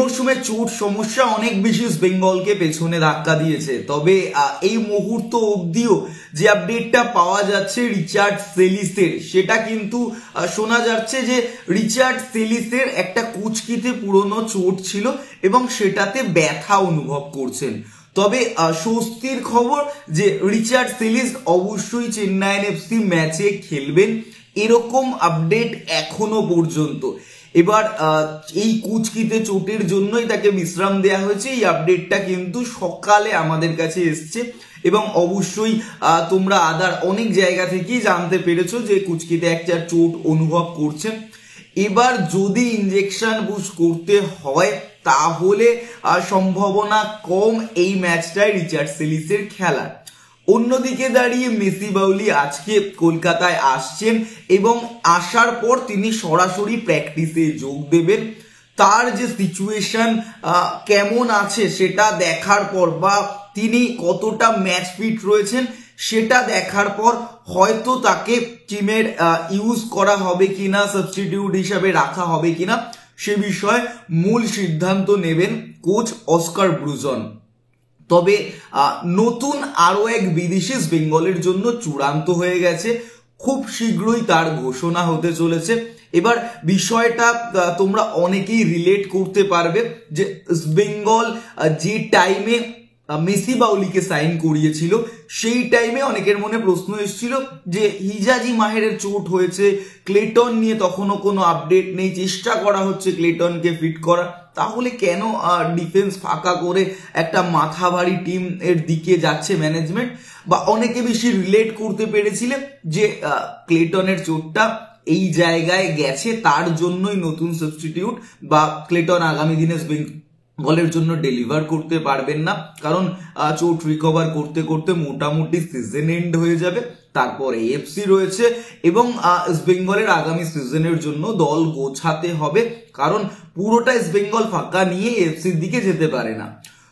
মরশুমে চোট সমস্যা অনেক বেশি ইস্ট বেঙ্গলকে পেছনে ধাক্কা দিয়েছে। তবে এই মুহূর্ত অবধিও যে আপডেটটা পাওয়া যাচ্ছে রিচার্ড সেলিসের, সেটা কিন্তু শোনা যাচ্ছে যে রিচার্ড সেলিসের একটা কুচকিতে পুরনো চোট ছিল এবং সেটাতে ব্যথা অনুভব করছেন। তবে স্বস্তির খবর যে রিচার্ড সেলিস অবশ্যই চেন্নাই এফসি ম্যাচে খেলবেন, এরকম আপডেট এখনো পর্যন্ত। এবার এই কুচকিতে চোটের জন্যই তাকে বিশ্রাম দেওয়া হয়েছে, এই আপডেটটা কিন্তু সকালে আমাদের কাছে এসছে এবং অবশ্যই তোমরা আদার অনেক জায়গা থেকেই জানতে পেরেছো যে কুচকিতে একটা চোট অনুভব করছেন। এবার যদি ইনজেকশন পুশ করতে হয় তাহলে সম্ভাবনা কম এই ম্যাচটায় রিচার্ড সেলিসের খেলার। অন্যদিকে দাঁড়িয়ে মেসি বাউলি আজকে কলকাতায় আসছেন এবং আসার পর তিনি সরাসরি প্র্যাকটিসে যোগ দেবেন। তার যে সিচুয়েশন কেমন আছে সেটা দেখার পর বা তিনি কতটা ম্যাচ ফিট রয়েছেন সেটা দেখার পর হয়তো তাকে টিমের ইউজ করা হবে কিনা, সাবস্টিটিউট হিসাবে রাখা হবে কিনা সে বিষয়ে মূল সিদ্ধান্ত নেবেন কোচ অস্কার ব্রুজন। তবে নতুন আরো এক বিদেশি ইস্ট বেঙ্গলের জন্য চূড়ান্ত হয়ে গেছে, খুব শীঘ্রই তার ঘোষণা হতে চলেছে। এবার বিষয়টা তোমরা অনেকেই রিলেট করতে পারবে যে ইস্ট বেঙ্গল যে টাইমে মেসি বাউলিকে সাইন করিয়েছিল সেই টাইমে অনেকের মনে প্রশ্ন এসেছিল যে হিজাজি মাহেরের চোট হয়েছে, ক্লেটন নিয়ে তখনও কোনো আপডেট নেই, চেষ্টা করা হচ্ছে ক্লেটনকে ফিট করা, তাহলে কেন ডিফেন্স ফাঁকা করে একটা মাথা ভারী টিম এর দিকে যাচ্ছে ম্যানেজমেন্ট। বা অনেকে বেশি রিলেট করতে পেরেছিলেন যে ক্লেটনের চোটটা এই জায়গায় গেছে, তার জন্যই নতুন সাবস্টিটিউট বা ক্লেটন আগামী দিনে বলের জন্য ডেলিভার করতে পারবেন না, কারণ চোট রিকভার করতে করতে মোটামুটি সিজন এন্ড হয়ে যাবে। তারপর এএফসি রয়েছে এবং ইস্ট বেঙ্গলের আগামী সিজনের জন্য দল গোছাতে হবে, কারণ পুরোটা ইস্ট বেঙ্গল ফাঁকা নিয়ে এএফসির দিকে যেতে পারে না।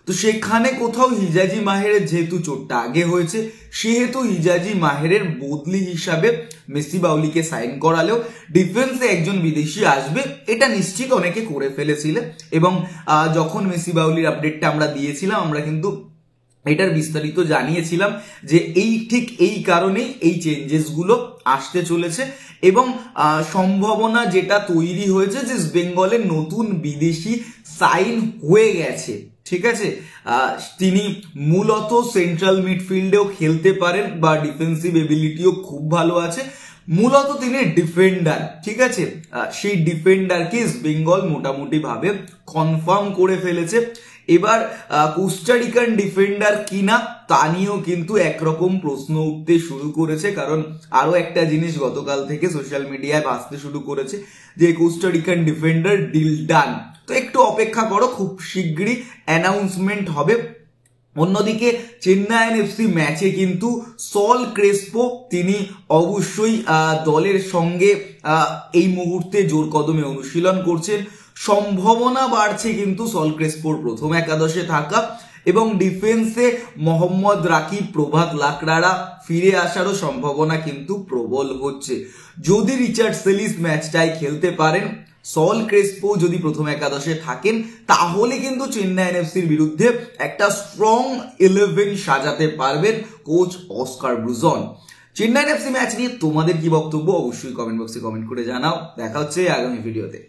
তো সেখানে কোথাও হিজাজি মাহেরের যেহেতু চোটটা আগে হয়েছে সেহেতু হিজাজি মাহেরের বদলি হিসাবে মেসি বাউলিকে সাইন করালেও ডিফেন্সে একজন বিদেশি আসবে এটা নিশ্চিত অনেকে করে ফেলেছিলেন। এবং যখন মেসি বাউলির আপডেটটা আমরা দিয়েছিলাম আমরা কিন্তু এটার বিস্তারিত জানিয়েছিলাম যে ঠিক এই কারণেই এই চেঞ্জেস গুলো আসতে চলেছে এবং সম্ভাবনা যেটা তৈরি হয়েছে যে বেঙ্গলের নতুন বিদেশি সাইন হয়ে গেছে। ঠিক আছে, তিনি মূলত সেন্ট্রাল মিডফিল্ডেও খেলতে পারেন বা ডিফেন্সিভ এবিলিটিও খুব ভালো আছে, মূলত তিনি ডিফেন্ডার। ঠিক আছে, সেই ডিফেন্ডারকে ইস্ট বেঙ্গল মোটামুটি ভাবে কনফার্ম করে ফেলেছে। এবার কোস্টারিকান ডিফেন্ডার কিনা তা নিয়েও কিন্তু একরকম প্রশ্ন উঠতে শুরু করেছে, কারণ আরো একটা জিনিস গতকাল থেকে সোশ্যাল মিডিয়ায় ভাসতে শুরু করেছে যে কোস্টারিকান ডিফেন্ডার ডিল ডান। তো একটু অপেক্ষা করো, খুব শীঘ্রই অ্যানাউন্সমেন্ট হবে। অন্যদিকে চেন্নাই এফসি ম্যাচে কিন্তু সল ক্রেসপো তিনি অবশ্যই দলের সঙ্গে এই মুহূর্তে জোর কদমে অনুশীলন করছেন। সম্ভাবনা বাড়ছে কিন্তু সল ক্রেসপোর প্রথম একাদশে থাকা এবং ডিফেন্সে মোহাম্মদ রাকিব, প্রভাত লাকড়ারা ফিরে আসারও সম্ভাবনা কিন্তু প্রবল হচ্ছে। যদি রিচার্ড সেলিস ম্যাচটাই খেলতে পারেন, সল ক্রেসপো যদি প্রথম একাদশে থাকেন, তাহলে কিন্তু চেন্নাই এফসির বিরুদ্ধে একটা স্ট্রং 11 সাজাতে পারবেন coach Oscar Bruzon. Chennai FC match নিয়ে তোমাদের কি বক্তব্য অবশ্যই কমেন্ট বক্সে কমেন্ট করে জানাও। দেখা হচ্ছে আগামী ভিডিওতে।